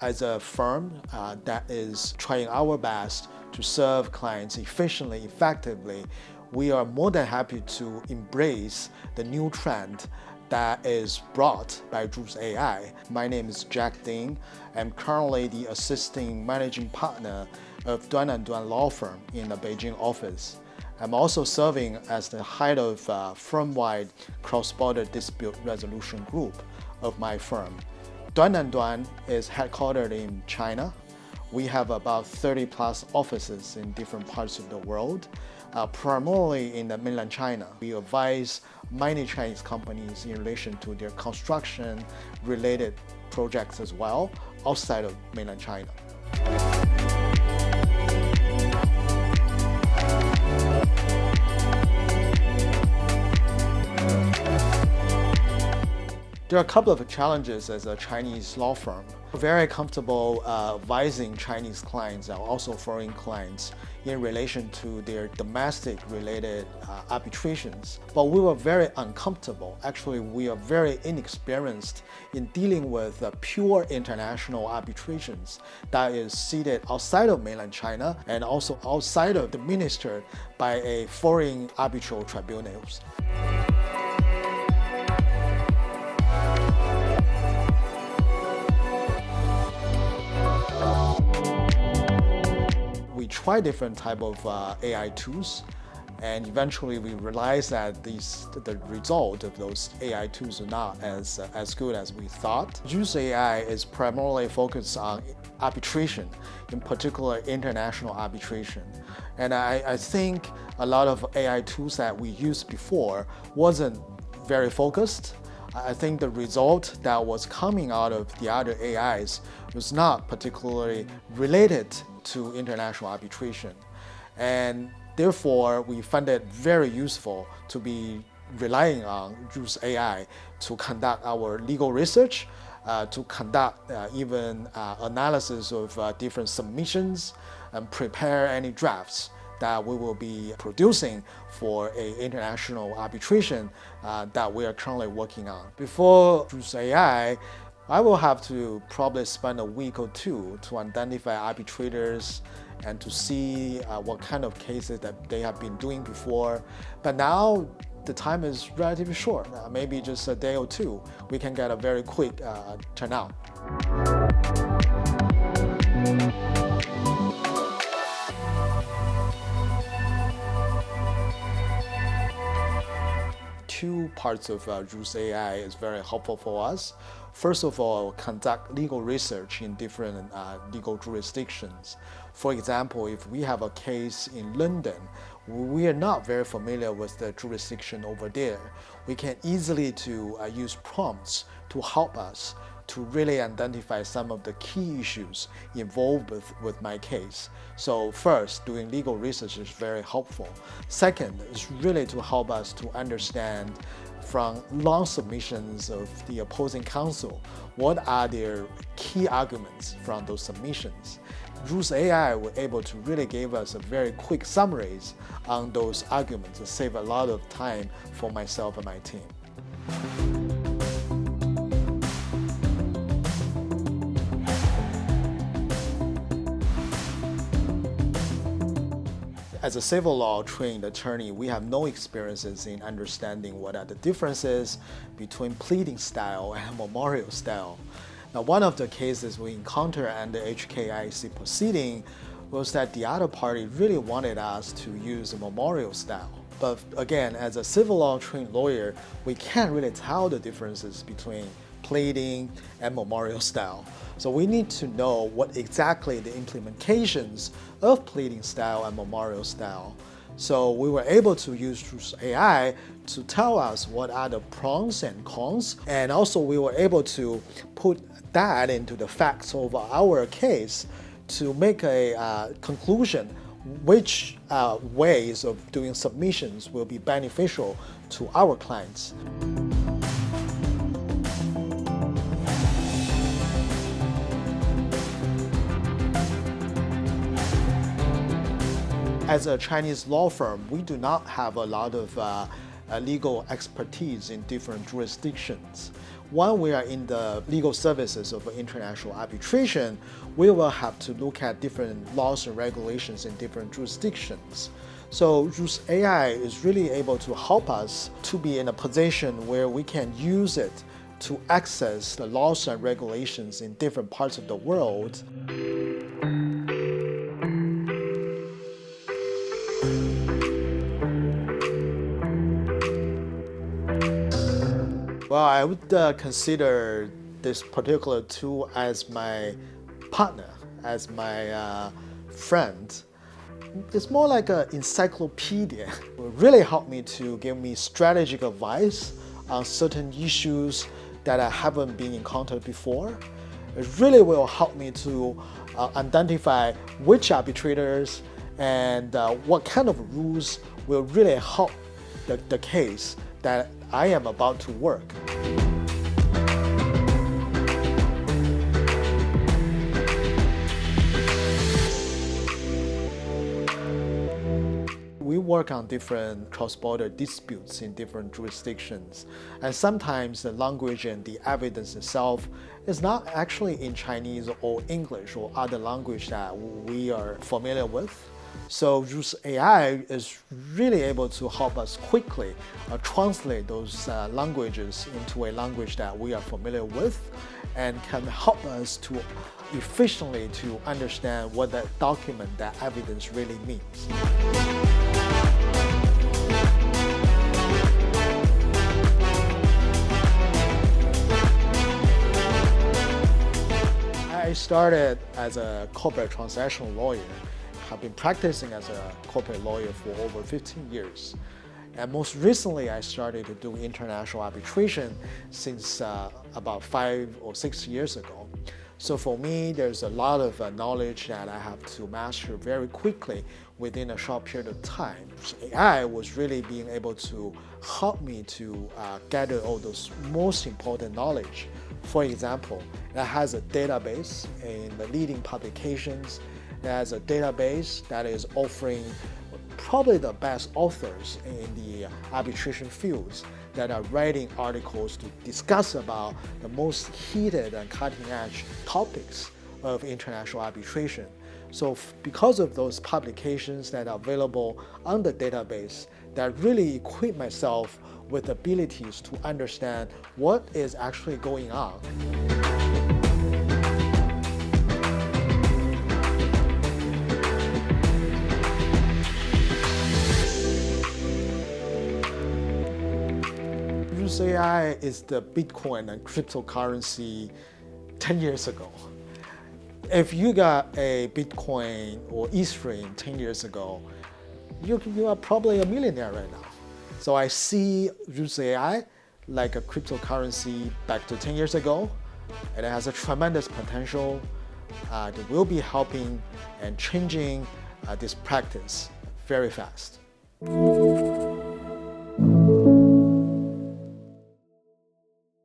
As a firm that is trying our best to serve clients efficiently, effectively, we are more than happy to embrace the new trend that is brought by Jus AI. My name is Jack Ding. I'm currently the assisting managing partner of Duan Duan law firm in the Beijing office. I'm also serving as the head of Firmwide cross-border dispute resolution group of my firm. Duan Duan is headquartered in China. We have about 30 plus offices in different parts of the world, primarily in the mainland China. We advise many Chinese companies in relation to their construction-related projects as well, outside of mainland China. There are a couple of challenges as a Chinese law firm. We're very comfortable advising Chinese clients and also foreign clients in relation to their domestic related arbitrations. But we were very uncomfortable. Actually, we are very inexperienced in dealing with pure international arbitrations that is seated outside of mainland China and also outside of administered by a foreign arbitral tribunals. We try different type of AI tools, and eventually we realized that the result of those AI tools are not as good as we thought. Jus AI is primarily focused on arbitration, in particular international arbitration. And I think a lot of AI tools that we used before wasn't very focused. I think the result that was coming out of the other AIs was not particularly related to international arbitration. And therefore, we found it very useful to be relying on Jus AI to conduct our legal research, to conduct even analysis of different submissions and prepare any drafts that we will be producing for an international arbitration that we are currently working on. Before Jus AI, I will have to probably spend a week or two to identify arbitrators and to see what kind of cases that they have been doing before. But now the time is relatively short, maybe just a day or two, we can get a very quick turnout. Two parts of Jus AI is very helpful for us. First of all, conduct legal research in different legal jurisdictions. For example, if we have a case in London, we are not very familiar with the jurisdiction over there. We can easily use prompts to help us to really identify some of the key issues involved with my case. So first, doing legal research is very helpful. Second, is really to help us to understand from long submissions of the opposing counsel, what are their key arguments from those submissions. Jus AI were able to really give us a very quick summaries on those arguments and save a lot of time for myself and my team. As a civil law trained attorney, we have no experiences in understanding what are the differences between pleading style and memorial style. Now, one of the cases we encountered under HKIC proceeding was that the other party really wanted us to use a memorial style. But again, as a civil law trained lawyer, we can't really tell the differences between pleading and memorial style. So we need to know what exactly the implementations of pleading style and memorial style. So we were able to use Jus AI to tell us what are the pros and cons, and also we were able to put that into the facts of our case to make a conclusion which ways of doing submissions will be beneficial to our clients. As a Chinese law firm, we do not have a lot of legal expertise in different jurisdictions. when we are in the legal services of international arbitration, we will have to look at different laws and regulations in different jurisdictions. So Jus AI is really able to help us to be in a position where we can use it to access the laws and regulations in different parts of the world. Well, I would consider this particular tool as my partner, as my friend. It's more like an encyclopedia. It will really help me to give me strategic advice on certain issues that I haven't been encountered before. It really will help me to identify which arbitrators and what kind of rules will really help the case that I am about to work. We work on different cross-border disputes in different jurisdictions, and sometimes the language and the evidence itself is not actually in Chinese or English or other language that we are familiar with. So Jus AI is really able to help us quickly translate those languages into a language that we are familiar with, and can help us to efficiently to understand what that document, that evidence really means. I started as a corporate transactional lawyer. I've been practicing as a corporate lawyer for over 15 years. And most recently, I started to do international arbitration since about 5 or 6 years ago. So for me, there's a lot of knowledge that I have to master very quickly within a short period of time. So AI was really being able to help me to gather all those most important knowledge. For example, it has a database in the leading publications. It has a database that is offering probably the best authors in the arbitration fields that are writing articles to discuss about the most heated and cutting-edge topics of international arbitration. So because of those publications that are available on the database, that really equip myself with abilities to understand what is actually going on. Jus AI is the Bitcoin and cryptocurrency 10 years ago. If you got a Bitcoin or Ethereum 10 years ago, you are probably a millionaire right now. So I see Jus AI like a cryptocurrency back to 10 years ago. It has a tremendous potential that will be helping and changing this practice very fast.